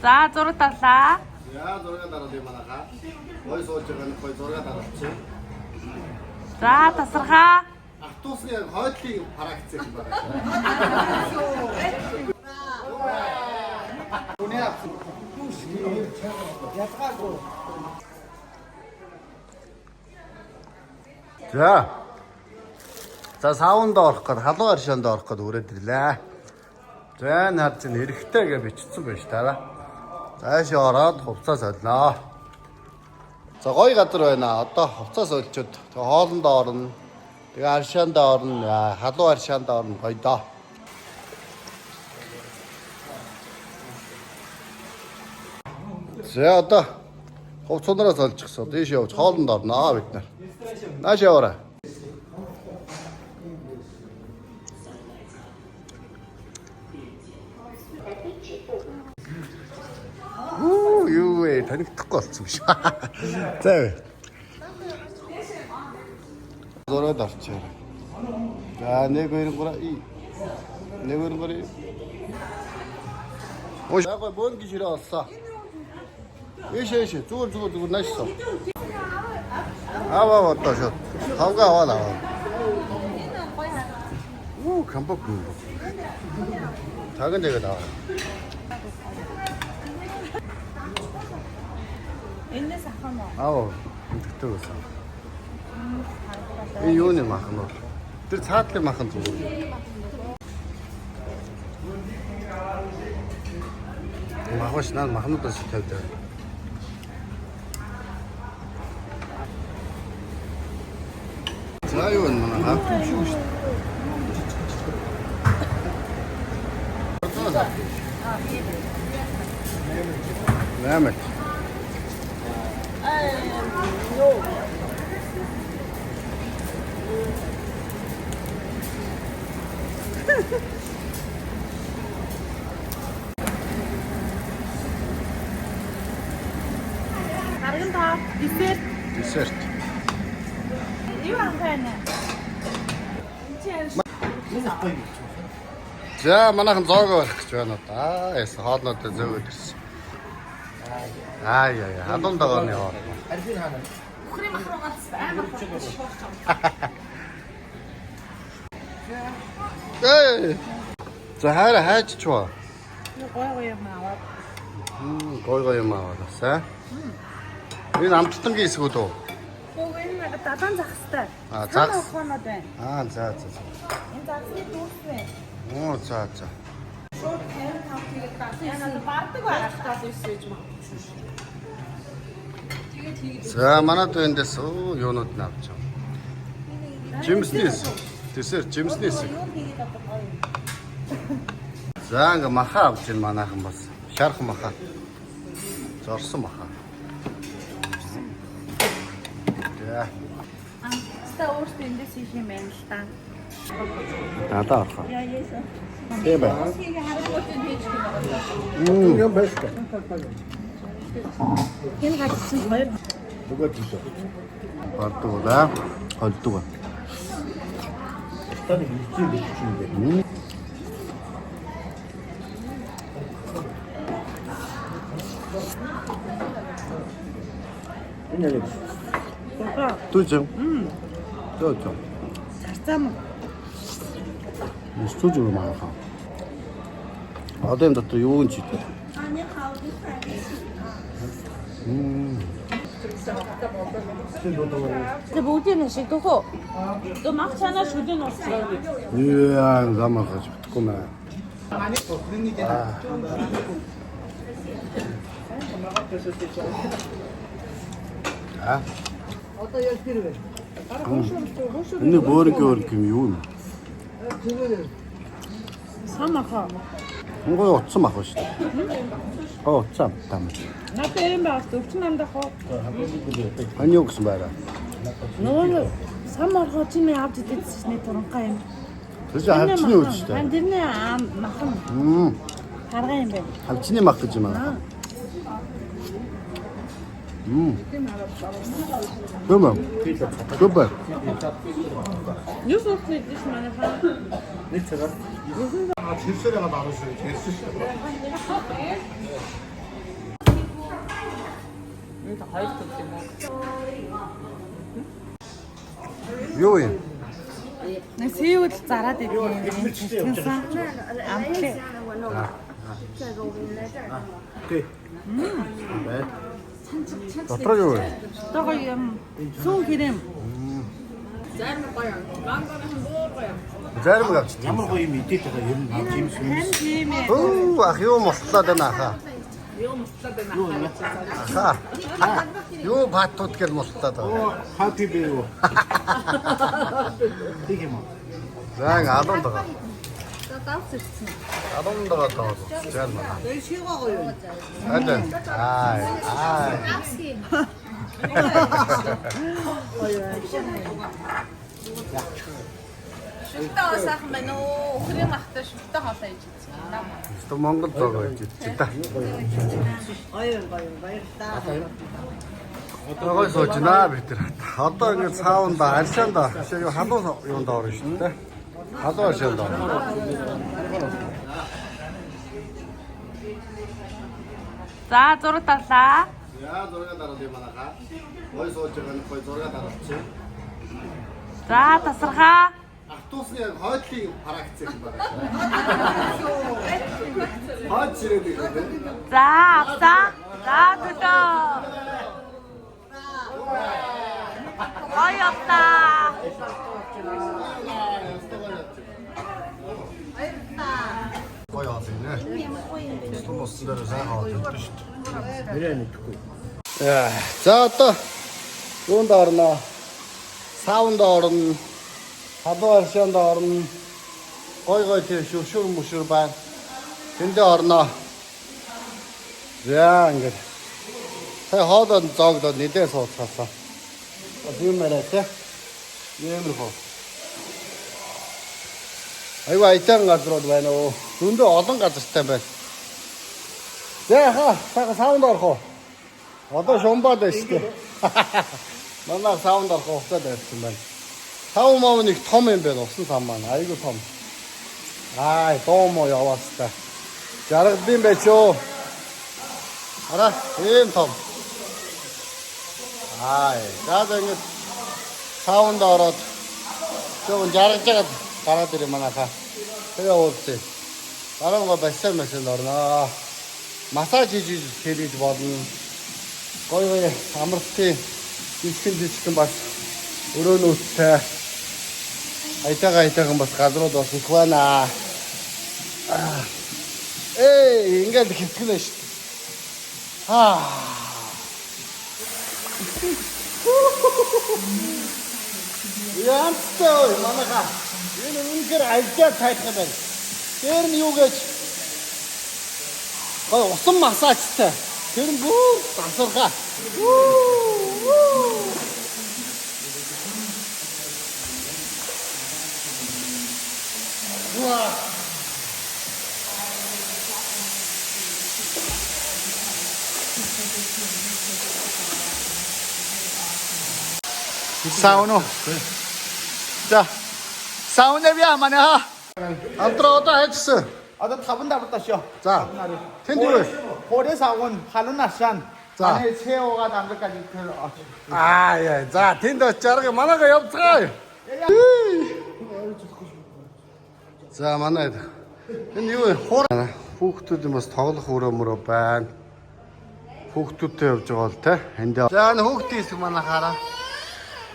За зураг тавлаа. Яа зураг дараад юм аа. Гой сууж байгаа нь гой зураг дараачих. За тасархаа. Автобусны яг хойдлын фракц юм байна. За саунд орох гээд халуун аршаанд орох гээд өрөөд ирлээ. За наад чинь эрэхтэй гэж бичсэн байж таараа. Цаашаа ороод хувцас олноо. За гоё газар байна. Одоо хувцас олчод тэгээ хоолнд орно. Тэгээ аршаанд орно. Халуун аршаанд орно гоё доо. За одоо хувцсуунараас олчихсон. Дээш явж хоолнд орно бид нар. Нааш яваарай. Юу вэ? Танигдахгүй болсон биш. За вэ. Зураад орчихъя. За 1 2 3 1 2 3. Ой, яг бон гişirээ олсоо. Ийш зүгээр наашсан. Аваа одоо хавга аваа. Камбок. 작은 데가 나와. Энэ сахан уу? 아우, 득득했어. 이 요네 마хан уу. Тэр цаатлын махан зүгээр. Махаш наа махнуудаас тавьдаг. За юу вэ манай хавчгүй шүү. Нэмэт. Харин та десерт. Юу ангана? За манайхан зоогоо барих гэж байна да. Яс хоолнуудаа зөөгөөд ирсэн. Яа, халуун дагааны хоол. Бүхрийн махруугаас амар За хайр хайччваа. гоё юм аваад. Гоё юм аваасаа. Энэ амттангийн хэсгүүд үү? Гоо энэ нэг дадан захстай. Загс. Хоноод байна. За. Энэ загсны дүүс байна. Оо за. Шууд хэрэг тавтыг даасан. Яна баардаг байгаад ирсэж маа. За манад эндээс юунууд нь авч байгаа. Жимснээс. Десерт жимснээс. За ингээ маха авч ин манайхан бас. Шарх маха. Зорсон маха. За. Ста өөртөө эндээс хийх юм байна л та. Надаа авах. Яа яасан. Тийм бай. Хийг харагдуулсан хийж гэнэ. Юм байна. Энэ гацсан хоёр. Бүгд тийш. Бардуу да. Холддог. Таны хэлцээ бичсэн. Энэ яг. Түжим. Түжим. Зарцаам. Студио маахаа. Одоо энэ дотор юу юм чи? Тэ бүгдийг нь шиг дөхөө. Тэ мах чанаа шүдэн уусгаа. Яа, замахаж битгүй маа. Одоо яг хэрвээ. Энэ бөөрг юм юу юм? Самаха. Гой утсан мах шүү дээ. Утсан там. Надад юм байна. Өвчин амдах уу? Ань юу гэсэн байраа? Нөгөө самарха чиний авд идэгчний туранхай юм. Тэр хавчны үз шүү дээ. Хан дэрний махан. Харгаа юм байна. Хавчны мах гэж юм аа. Гүбэ. Юу суух гэж манай хаа. Нэг цагаар. Тэрсэрээ гадаа авах шүү. Тэрсэр шүү. хоёр өдөр юм уу? Юу юм? Нэг сэвэл зараад идэв юм. Амтлаа. Окей. Дотор юу вэ? Тоо юм. Сүүн гэрэм. Зарим гоё. Мангоныхан бүр гоё. Зарим авч. Ямар гоё юм идээд байгаа юм аа тийм сүнс. Тийм ээ. Оо ах юу мослоод байна аха. Юу мөслөд байна. Аха. Юу баттууд гэл мослоод байна. Оо хаппи би юу. Тэг юм уу? За ин алуун дага. За давс ирсэн. Алуун дага тоо. Зэр маа. Тэр шийгоо гоё юу? Алин. Ай. Шүлтээ сайхан байна уу? Өхрийн махтай шүлтээ хоолоо хийж ирсэн. Өстө Монгол зог байж та. Гоё баярлалаа. Гой суужнаа бид тэр. Одоо ингэ цааванда аршаанда шиг халуун юунд орно шүү дээ. Халуун аршаанд орно. За зураг талаа. Яа зураг дараад юм аа. Гой сууж байгаа нь гой зураг дараачих. За тасархаа. Автобусны яг хойдлын фракц юм байна. Хойд ширээд ирэх. За авсаа. За төлөө. Гоё авта. Гой авсан нэ. Автобус дээр сайн хаад өгдөө шүү дээ. Нэрээ нэхгүй. За одоо юунд орно? Саунд орно. Халуун аршаанд орно. Гой тийм шүршүр мөшүр байна. Тэндээ орно. За ингээд. Сая хоолой зоогдоод нэлээд сууцгаасан. Тийм мэрэ тэ. Нэмэр хоо. Айва айтан газрууд байна уу? Зөндөө олон газартай байна. За хаа саунд орох уу? Одоо шумбаад байна шүү дээ. Манай саунд орох хугацаа байсан байна. Сав мав нэг том юм байна усан сам маань. Айгу том. Ай, тоомо яваастай. Жаргадсан байж юу? Хараа, ийм том. Ай, за ингэж саунд ороод зөвхөн жаргаж байгаа гараад ирээ манайхаа. Тэгээ уулзъя. Дараагаа бассаар машинд орноо. Массаж хийж хийж болно. Гоё амралтын жижигэн бас өрөөнөөстэй айтаахан бас газрууд бас их байна. Ингээд хэвтгэнэ шүү дээ. Янцтай манайха энэ үнээр альжаа тайлах байна. Тэр нь юу гэж гой усан массажтай. Тэр нь бүр тасархаа. Ваа. Сауну. За. Сауны бия манай ха. Антроо одоо хайцсан. Одоо 5 давтаа шөө. За. Тэнд юу вэ? Хоорэ савун халуун аршаан. За. Манай 새우가 남들까지 그 Яа. За, тэнд очиарга манайгаа явцгаая. За, манай энэ юу вэ? Хуурай. Хүүхдүүд бас тоглох өрөөмөрөө байна. Хүүхдүүдтэй явж байгаа л те. Энд. За, энэ хүүхдийн хэсэг манай хараа.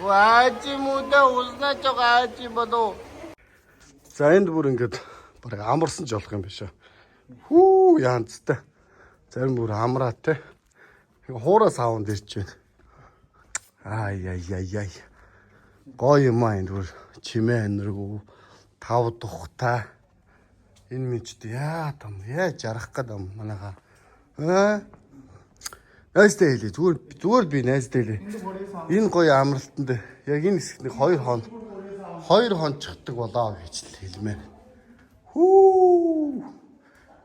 Вааji муда узнаж байгаа ааji бодоо. За, энд бүр ингээд бараг амарсан ч болох юм биш үү? Хүү, янзтай. Зарим бүр амраа те. Хуурай саунд ирж байна. Ай. Гоё юм аа энэ бүр чимээ энэргүү тав тухтай. Энэ мичд яа том яа жарах гээд юм манайха. Найстай хэлээ зүгээр би найстай хэлээ. Энэ гоё амралтанд яг энэ хэсэгт 2 хончдаг болоо гэж л хэлмээр. Хүү.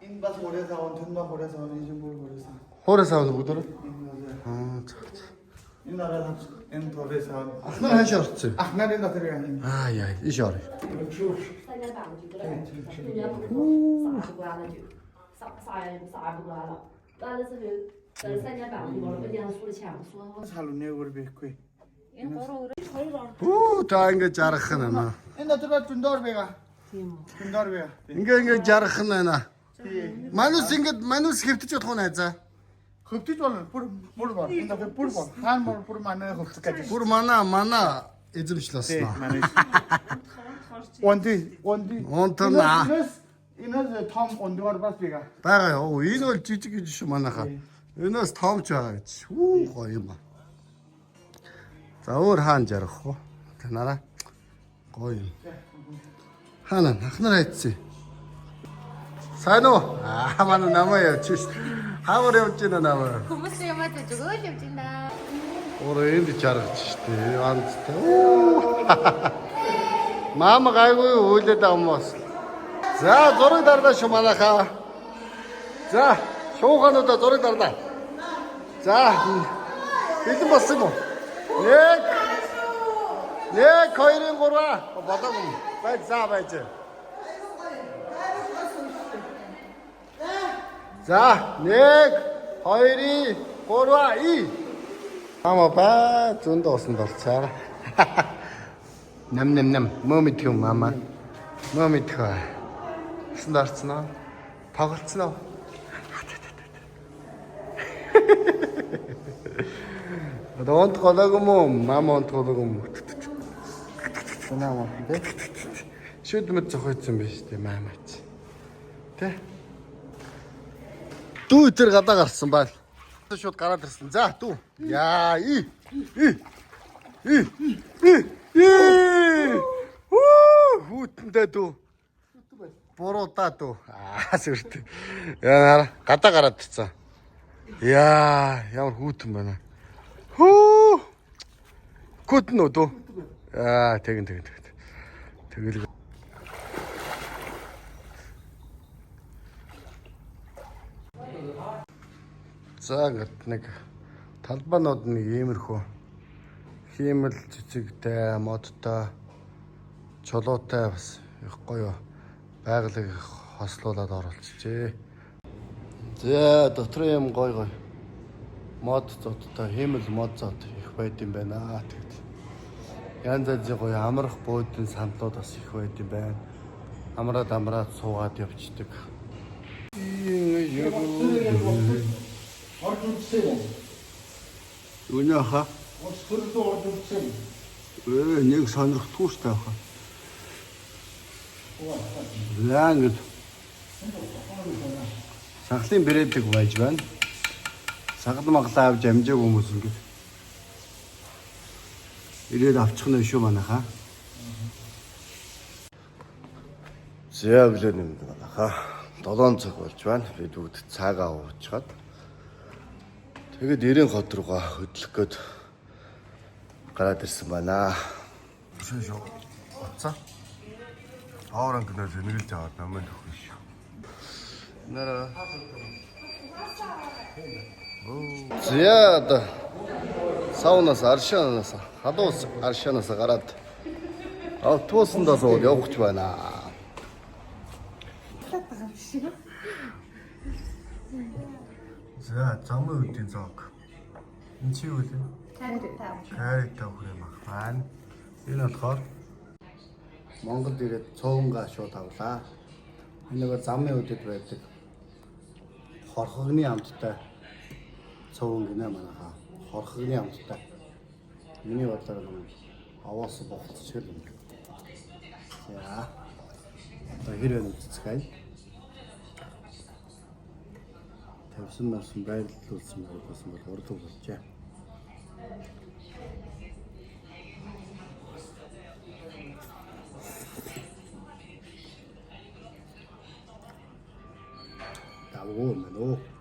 Энэ бас хоорэ савун түнмэ хоорэ савун ийм бүр хоорэ савун. Хуурай саунд бүгдөө. Энэ араад энэ хоорэ савун. Ахнаар хааш орцсон. Ахнарын дотор юм. Яа иш орё. 到了这边3.5我们讲说抢说 살로네오를 베이크에. Энэ 3 өрөө Үу та ингэ жаргах нь байна. 엔다 들어 준다르 베가. 준다르 베가. Ингэ жаргах нь байна. Манус хэвтэж чадах уу найзаа? 흡지 좀 뿔 봐. 엔다 뿔 봐. 뿔 만나 흡지까지. Бүр мана эзэмшлээ. 만나. 원디. Онтона. 이너스 톰 온도가 бас 베가. Бага ёо энэ бол жижиг гэж шүү манайхаа. Энэс тоомч байгаа гэж. Үу гоё юм ба. За өөр хаан жаргах уу? Танараа гоё юм. Хаана ахнаар хайцсан. Сайн уу? Манай намаа явчих ш. Хавар явж байна намаа. хүмүүс ямаатай зүгөөл явж байна. Өөр энд жаргаж штэ. Анцтай. Мама гайгүй үйлээд аммаас. За зураг дарлаа шүү манайхаа. За шуухануудаа зураг дарлаа. За бэлэн болсон юм уу? 1 2 3 бодоогүй. Байж за байж. За 1 2 3 и. Мама ба зөндөө усан болцоо. Нам мөмитгөө мама. Мөмитгөө. Усан дарцнаа. Тоглоцноо. Онт голоогүй мó мама онт голоогүй мó. Санаа мó. Шүд мэд зохиоцсон биш үү маамаач. Тэ. Дүү тэр гадаа гарсан байл. Шууд гараад ирсэн. За дүү. Яа и. Хүүтэндээ дүү. Буруу та дүү. Сүрт. Яа гадаа гараад ирсэн. Яа ямар хүүтэн байна. Хөө. Күтэн үү дүү. Тэгэн. Тэгэл. За ингээд нэг талбаанууд нэг иймэрхүү хиймэл цэцэгтэй, модтой, чулуутай бас их гоё байгалыг хослуулаад оруулчихжээ. За дотор юм гоё мод зодтой, хиймэл мод зод их байд юм байна. Тэгт. Янз янзын гоё амрах буудын сандлууд бас их байд юм байна. Амраад суугаад явцдаг. Үнэха. Нэг сонирхтгүй шүү дээ. Лангд. Сахлын брэдэг байж байна. Сагд маглаа авч амжааг хүмүүс ингээд. Ирээд авчих нь шүү манайхаа. Зэвлэн юм манайхаа. 7 цаг болж байна. Бид бүгд цаагаа уучгаад. Тэгээд Эрийн хот руугаа хөдлөх гээд гараад ирсэн байна. Шоо. Оцоо. Ауран гэнэ зэнгэлж аваад намайг өгөх шүү. Нара. Зяада. Саунаас аршаанаас хадуус аршаанаас гараад автобусандаа сууд явах гэж байна. За замын үдийн зоог. Энэ чи юу вэ? Карита хүрээ мах байна. Энэ болохоор Монголд ирээд цоонгаа шууд авлаа. Энэ нэг замын үдэд байдаг. Хорхогны амттай цоон гинэ манайхаа. Хорхогны амттай. Миний бодлоор нэг аваас болцчихэл юм. За. Хэрэг үзцгээе. Тавсан байрлуулсан байсан бол урд болжээ. Давгүй мөн үү?